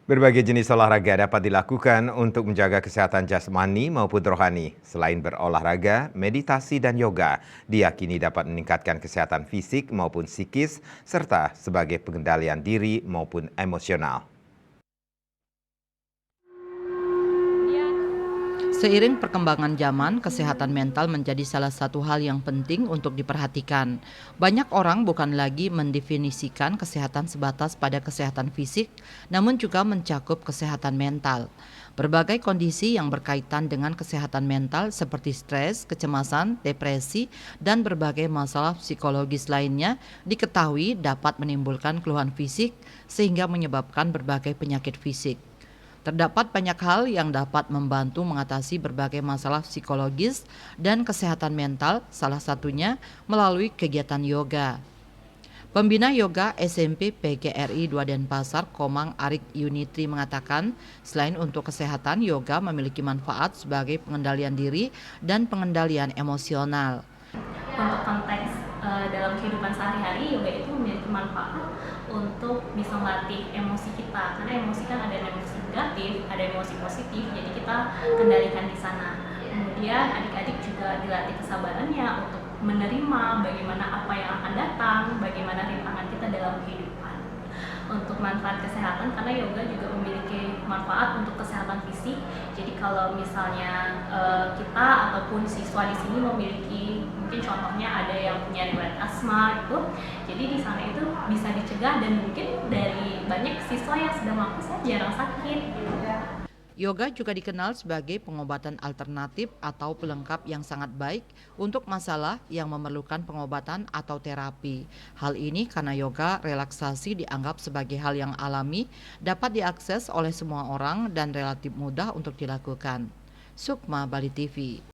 Berbagai jenis olahraga dapat dilakukan untuk menjaga kesehatan jasmani maupun rohani. Selain berolahraga, meditasi dan yoga diyakini dapat meningkatkan kesehatan fisik maupun psikis, serta sebagai pengendalian diri maupun emosional. Seiring perkembangan zaman, kesehatan mental menjadi salah satu hal yang penting untuk diperhatikan. Banyak orang bukan lagi mendefinisikan kesehatan sebatas pada kesehatan fisik, namun juga mencakup kesehatan mental. Berbagai kondisi yang berkaitan dengan kesehatan mental seperti stres, kecemasan, depresi, dan berbagai masalah psikologis lainnya diketahui dapat menimbulkan keluhan fisik sehingga menyebabkan berbagai penyakit fisik. Terdapat banyak hal yang dapat membantu mengatasi berbagai masalah psikologis dan kesehatan mental, salah satunya melalui kegiatan yoga. Pembina Yoga SMP PGRI 2 Denpasar, Komang Arik Yunitri mengatakan, selain untuk kesehatan, yoga memiliki manfaat sebagai pengendalian diri dan pengendalian emosional. Untuk konteks dalam kehidupan sehari-hari, yoga itu memiliki manfaat untuk bisa melatih emosi kita, karena emosi kan ada emosi negatif, ada emosi positif, jadi kita kendalikan di sana. Kemudian adik-adik juga dilatih kesabarannya untuk menerima bagaimana apa yang akan datang, bagaimana rintangan kita dalam kehidupan. Untuk manfaat kesehatan, karena yoga juga memiliki manfaat untuk kesehatan fisik. Jadi kalau misalnya kita ataupun siswa di sini memiliki, mungkin contohnya ada yang punya riwayat asma gitu, jadi di sana itu bisa dicegah, dan mungkin dari banyak siswa yang sedang melakukan saya jarang sakit gitu. Yoga juga dikenal sebagai pengobatan alternatif atau pelengkap yang sangat baik untuk masalah yang memerlukan pengobatan atau terapi. Hal ini karena yoga relaksasi dianggap sebagai hal yang alami, dapat diakses oleh semua orang dan relatif mudah untuk dilakukan. Sukma, Bali TV.